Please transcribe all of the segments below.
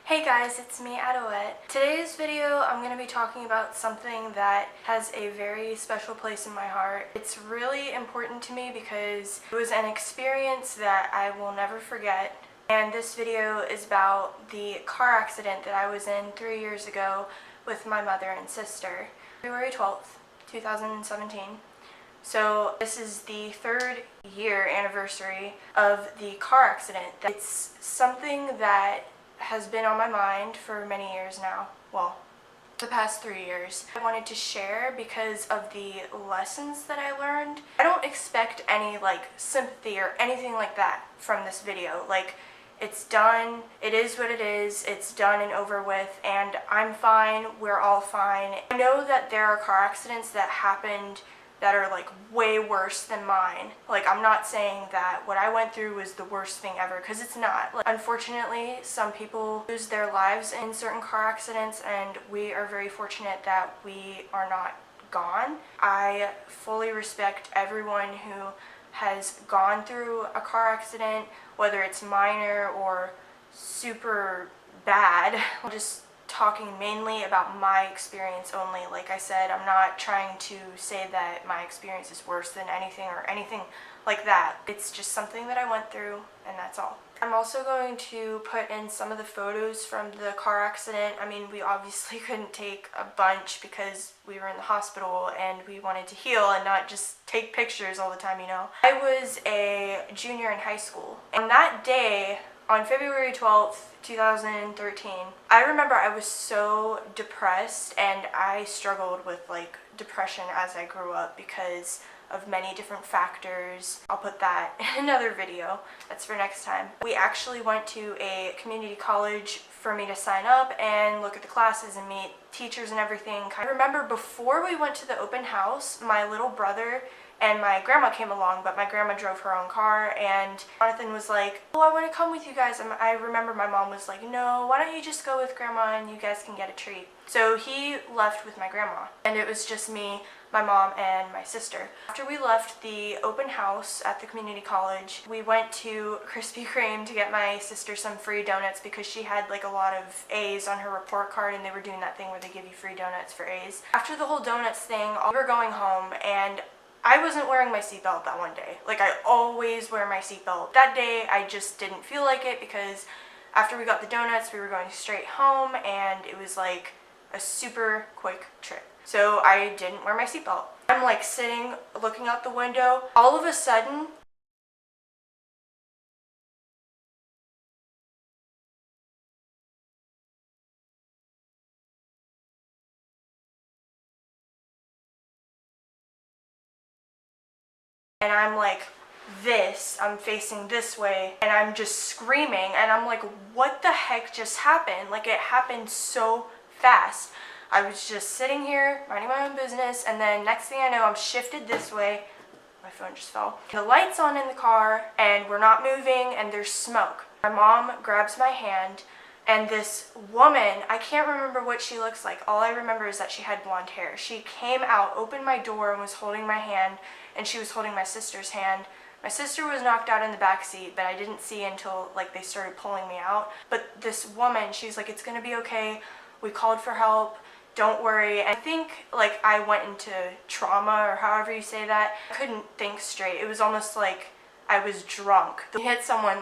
Hey guys, it's me, Adouette. Today's video, I'm going to be talking about something that has a very special place in my heart. It's really important to me because it was an experience that I will never forget. And this video is about the car accident that I was in 3 years ago with my mother and sister. February 12th, 2017. So this is the 3rd year anniversary of the car accident. It's something that has been on my mind for many years now. Well, the past 3 years. I wanted to share because of the lessons that I learned. I don't expect any sympathy or anything like that from this video. It's done, it is what it is, it's done and over with, and I'm fine, we're all fine. I know that there are car accidents that happened that are way worse than mine. I'm not saying that what I went through was the worst thing ever, because it's not. Unfortunately, some people lose their lives in certain car accidents, and we are very fortunate that we are not gone. I fully respect everyone who has gone through a car accident, whether it's minor or super bad. I'm just talking mainly about my experience only. Like I said, I'm not trying to say that my experience is worse than anything or anything like that. It's just something that I went through, and that's all. I'm also going to put in some of the photos from the car accident. I mean, we obviously couldn't take a bunch because we were in the hospital and we wanted to heal and not just take pictures all the time, you know. I was a junior in high school. On that day, on February 12th, 2013, I remember I was so depressed, and I struggled with depression as I grew up because of many different factors. I'll put that in another video. That's for next time. We actually went to a community college for me to sign up and look at the classes and meet teachers and everything. I remember before we went to the open house, my little brother and my grandma came along, but my grandma drove her own car, and Jonathan was like, oh, I want to come with you guys. And I remember my mom was like, no, why don't you just go with grandma and you guys can get a treat. So he left with my grandma, and it was just me, my mom, and my sister. After we left the open house at the community college, we went to Krispy Kreme to get my sister some free donuts because she had a lot of A's on her report card, and they were doing that thing where they give you free donuts for A's. After the whole donuts thing, we were going home, and I wasn't wearing my seatbelt that one day. I always wear my seatbelt. That day, I just didn't feel like it because after we got the donuts, we were going straight home, and it was a super quick trip. So I didn't wear my seatbelt. I'm sitting, looking out the window. All of a sudden, and I'm I'm facing this way, and I'm just screaming, and I'm like, what the heck just happened? It happened so fast. I was just sitting here, minding my own business, and then next thing I know, I'm shifted this way. My phone just fell. The light's on in the car, and we're not moving, and there's smoke. My mom grabs my hand, and this woman, I can't remember what she looks like. All I remember is that she had blonde hair. She came out, opened my door, and was holding my hand, and she was holding my sister's hand. My sister was knocked out in the back seat, but I didn't see until they started pulling me out. But this woman, she's like, it's gonna be okay. We called for help. Don't worry. I think I went into trauma, or however you say that. I couldn't think straight. It was almost like I was drunk. To hit someone,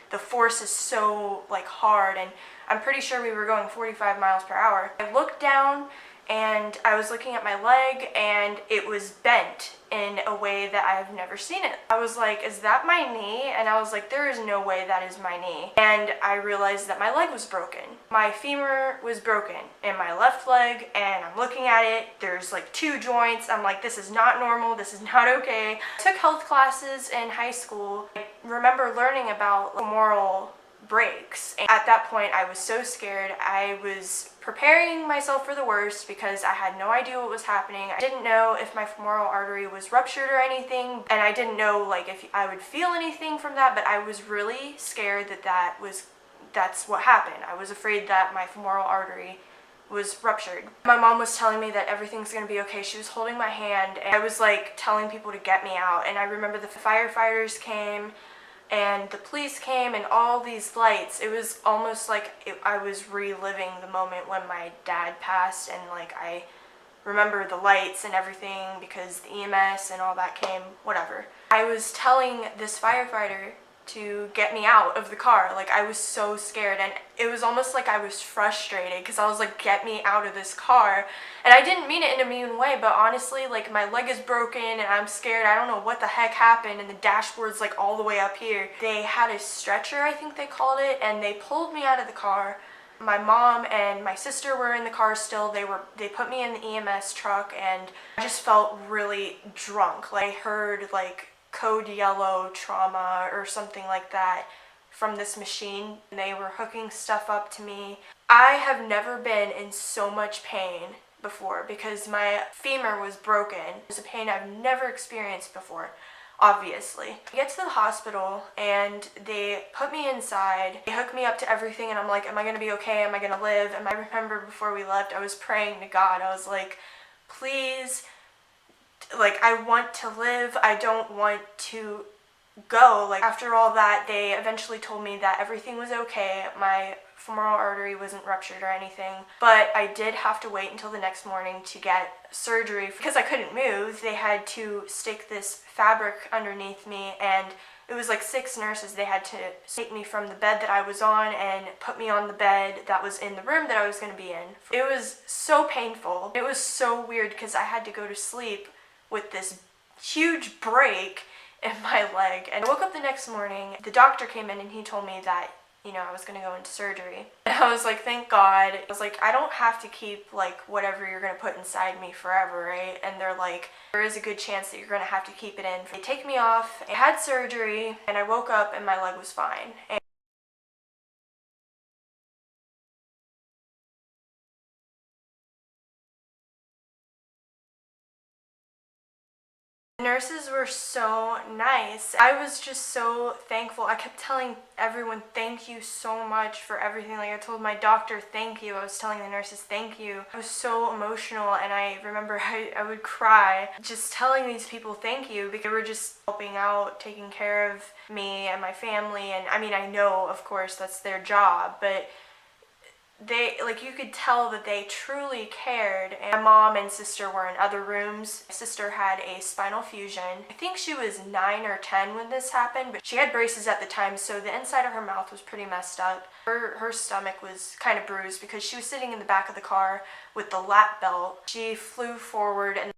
the force is so hard, and I'm pretty sure we were going 45 miles per hour. I looked down, and I was looking at my leg, and it was bent in a way that I've never seen it. I was like, is that my knee? And I was like, there is no way that is my knee. And I realized that my leg was broken. My femur was broken in my left leg, and I'm looking at it. There's 2 joints. I'm like, this is not normal. This is not okay. I took health classes in high school. I remember learning about femoral breaks. And at that point, I was so scared. I was preparing myself for the worst because I had no idea what was happening. I didn't know if my femoral artery was ruptured or anything, and I didn't know if I would feel anything from that, but I was really scared that that's what happened. I was afraid that my femoral artery was ruptured. My mom was telling me that everything's gonna be okay. She was holding my hand, and I was telling people to get me out, and I remember the firefighters came. and the police came and all these lights. It was almost like I was reliving the moment when my dad passed, and like I remember the lights and everything because the EMS and all that came, whatever. I was telling this firefighter to get me out of the car. Like, I was so scared, and it was almost like I was frustrated because I was like, get me out of this car. And I didn't mean it in a mean way, but honestly, like, my leg is broken and I'm scared. I don't know what the heck happened, and the dashboard's like all the way up here. They had a stretcher, I think they called it, and they pulled me out of the car. My mom and my sister were in the car still. They put me in the EMS truck, and I just felt really drunk. Like, I heard like code yellow trauma or something like that from this machine. They were hooking stuff up to me. I have never been in so much pain before because my femur was broken. It was a pain I've never experienced before, obviously. I get to the hospital and they put me inside. They hook me up to everything, and I'm like, am I gonna be okay? Am I gonna live? And I remember before we left, I was praying to God. I was like, please, like, I want to live. I don't want to go. Like, after all that, they eventually told me that everything was okay. My femoral artery wasn't ruptured or anything, but I did have to wait until the next morning to get surgery because I couldn't move. They had to stick this fabric underneath me, and it was like 6 nurses. They had to take me from the bed that I was on and put me on the bed that was in the room that I was going to be in. It was so painful. It was so weird because I had to go to sleep with this huge break in my leg. And I woke up the next morning. The doctor came in and he told me that, you know, I was going to go into surgery. And I was like, thank God. I was like, I don't have to keep like whatever you're going to put inside me forever, right? And they're like, there is a good chance that you're going to have to keep it in. They take me off. I had surgery and I woke up and my leg was fine. And the nurses were so nice. I was just so thankful. I kept telling everyone, thank you so much for everything. Like, I told my doctor, thank you. I was telling the nurses, thank you. I was so emotional, and I remember I would cry just telling these people thank you because they were just helping out, taking care of me and my family. And I mean, I know, of course, that's their job, but they, like, you could tell that they truly cared. And my mom and sister were in other rooms. My sister had a spinal fusion. I think she was 9 or 10 when this happened, but she had braces at the time, so the inside of her mouth was pretty messed up. Her stomach was kind of bruised because she was sitting in the back of the car with the lap belt. She flew forward, and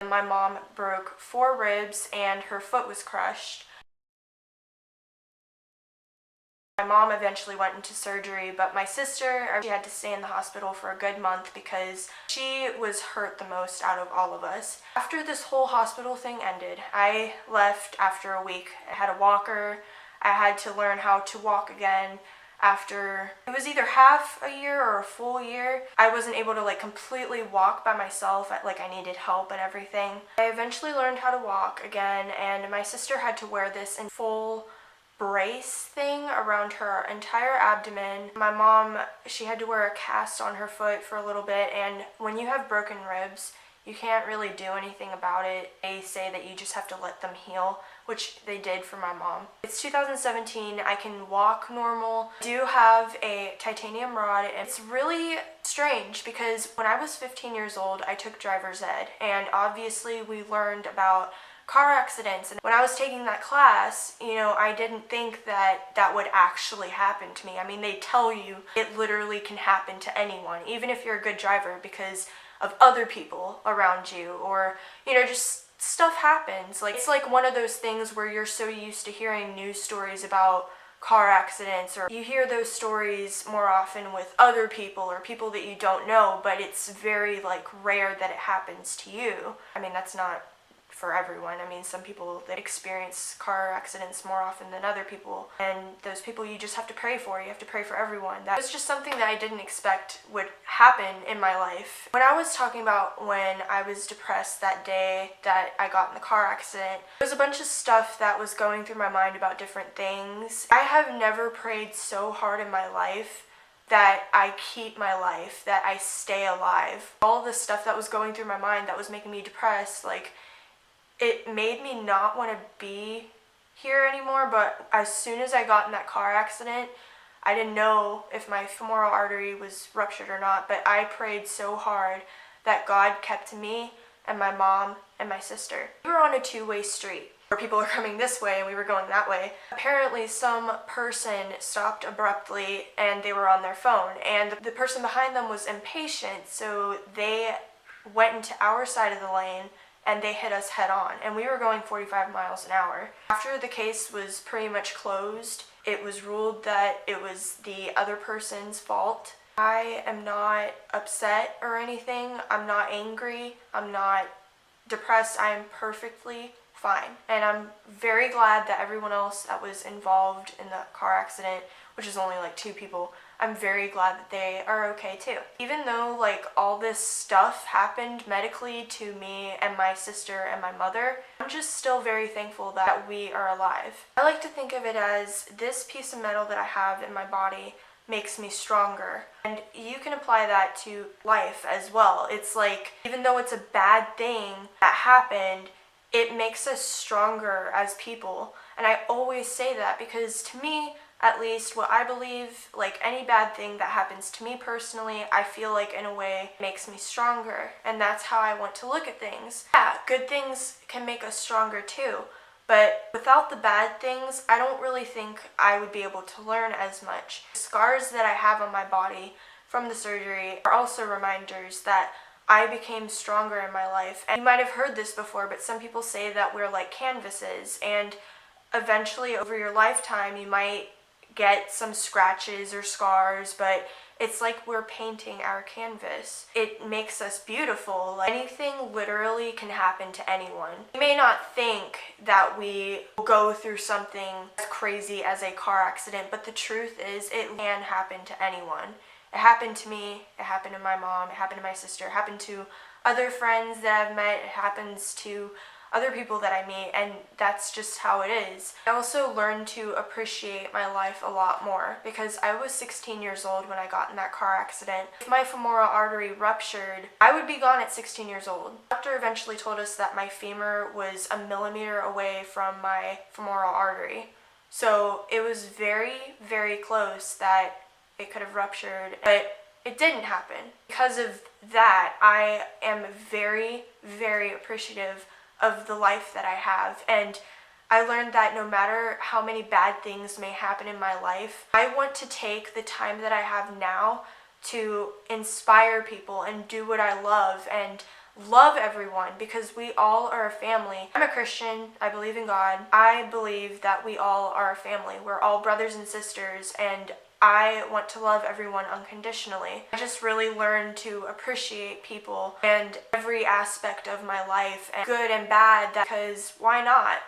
my mom broke 4 ribs and her foot was crushed. My mom eventually went into surgery, but my sister, she had to stay in the hospital for a good month because she was hurt the most out of all of us. After this whole hospital thing ended, I left after a week. I had a walker. I had to learn how to walk again. After, it was either half a year or a full year, I wasn't able to like completely walk by myself. Like, I needed help and everything. I eventually learned how to walk again, and my sister had to wear this in full brace thing around her entire abdomen. My mom, she had to wear a cast on her foot for a little bit, and when you have broken ribs, you can't really do anything about it. They say that you just have to let them heal, which they did for my mom. It's 2017, I can walk normal. I do have a titanium rod, and it's really strange because when I was 15 years old, I took driver's ed, and obviously we learned about car accidents. And when I was taking that class, you know, I didn't think that that would actually happen to me. I mean, they tell you it literally can happen to anyone, even if you're a good driver, because of other people around you, or, you know, just stuff happens. Like, it's like one of those things where you're so used to hearing news stories about car accidents, or you hear those stories more often with other people or people that you don't know, but it's very like rare that it happens to you. I mean, that's not for everyone. I mean, some people that experience car accidents more often than other people, and those people you just have to pray for. You have to pray for everyone. That was just something that I didn't expect would happen in my life. When I was talking about when I was depressed that day that I got in the car accident, there was a bunch of stuff that was going through my mind about different things. I have never prayed so hard in my life that I keep my life, that I stay alive. All the stuff that was going through my mind that was making me depressed, like, it made me not want to be here anymore. But as soon as I got in that car accident, I didn't know if my femoral artery was ruptured or not, but I prayed so hard that God kept me and my mom and my sister. We were on a two-way street where people were coming this way and we were going that way. Apparently some person stopped abruptly and they were on their phone, and the person behind them was impatient, so they went into our side of the lane and they hit us head on, and we were going 45 miles an hour. After the case was pretty much closed, it was ruled that it was the other person's fault. I am not upset or anything. I'm not angry. I'm not depressed. I am perfectly fine. And I'm very glad that everyone else that was involved in the car accident, which is only like 2 people, I'm very glad that they are okay too. Even though like all this stuff happened medically to me and my sister and my mother, I'm just still very thankful that we are alive. I like to think of it as this piece of metal that I have in my body makes me stronger. And you can apply that to life as well. It's like, even though it's a bad thing that happened, it makes us stronger as people. And I always say that because to me, at least what I believe, like any bad thing that happens to me personally, I feel like in a way makes me stronger. And that's how I want to look at things. Yeah, good things can make us stronger too. But without the bad things, I don't really think I would be able to learn as much. The scars that I have on my body from the surgery are also reminders that I became stronger in my life. And you might have heard this before, but some people say that we're like canvases, and eventually over your lifetime you might get some scratches or scars, but it's like we're painting our canvas. It makes us beautiful. Like, anything literally can happen to anyone. You may not think that we will go through something as crazy as a car accident, but the truth is it can happen to anyone. It happened to me, it happened to my mom, it happened to my sister, it happened to other friends that I've met, it happens to other people that I meet, and that's just how it is. I also learned to appreciate my life a lot more because I was 16 years old when I got in that car accident. If my femoral artery ruptured, I would be gone at 16 years old. The doctor eventually told us that my femur was 1 millimeter away from my femoral artery. So it was very, very close that it could have ruptured, but it didn't happen. Because of that, I am very, very appreciative of the life that I have. And I learned that no matter how many bad things may happen in my life, I want to take the time that I have now to inspire people and do what I love and love everyone, because we all are a family. I'm a Christian. I believe in God. I believe that we all are a family. We're all brothers and sisters, and I want to love everyone unconditionally. I just really learned to appreciate people and every aspect of my life, and good and bad, because why not?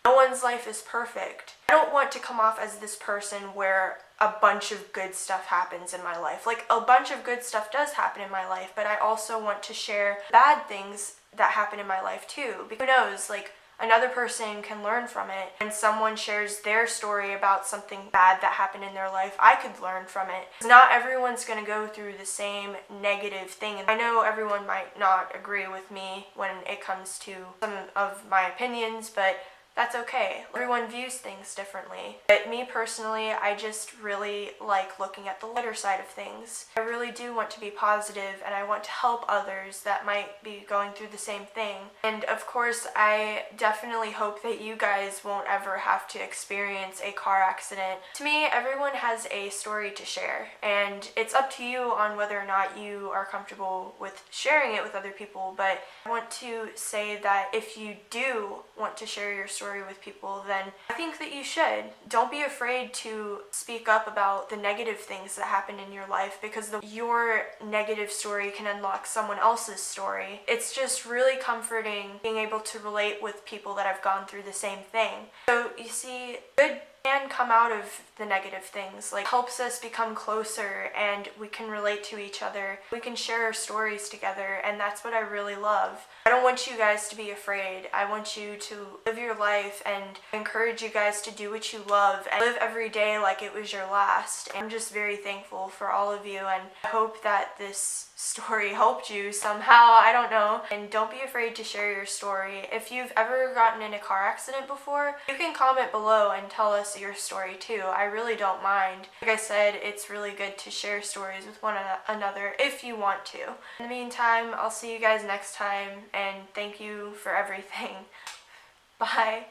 No one's life is perfect. I don't want to come off as this person where a bunch of good stuff happens in my life. Like, a bunch of good stuff does happen in my life, but I also want to share bad things that happen in my life too. Because who knows, like, another person can learn from it, and someone shares their story about something bad that happened in their life, I could learn from it. Not everyone's going to go through the same negative thing. And I know everyone might not agree with me when it comes to some of my opinions, but that's okay. Everyone views things differently. But me personally, I just really like looking at the lighter side of things. I really do want to be positive, and I want to help others that might be going through the same thing. And of course, I definitely hope that you guys won't ever have to experience a car accident. To me, everyone has a story to share, and it's up to you on whether or not you are comfortable with sharing it with other people. But I want to say that if you do want to share your story with people, then I think that you should. Don't be afraid to speak up about the negative things that happen in your life, because your negative story can unlock someone else's story. It's just really comforting being able to relate with people that have gone through the same thing. So you see, good can come out of the negative things, like helps us become closer, and we can relate to each other. We can share our stories together, and that's what I really love. I don't want you guys to be afraid. I want you to live your life life, and encourage you guys to do what you love and live every day like it was your last. And I'm just very thankful for all of you, and I hope that this story helped you somehow, I don't know. And don't be afraid to share your story. If you've ever gotten in a car accident before, you can comment below and tell us your story too. I really don't mind. Like I said, it's really good to share stories with one another if you want to. In the meantime, I'll see you guys next time, and thank you for everything. Bye.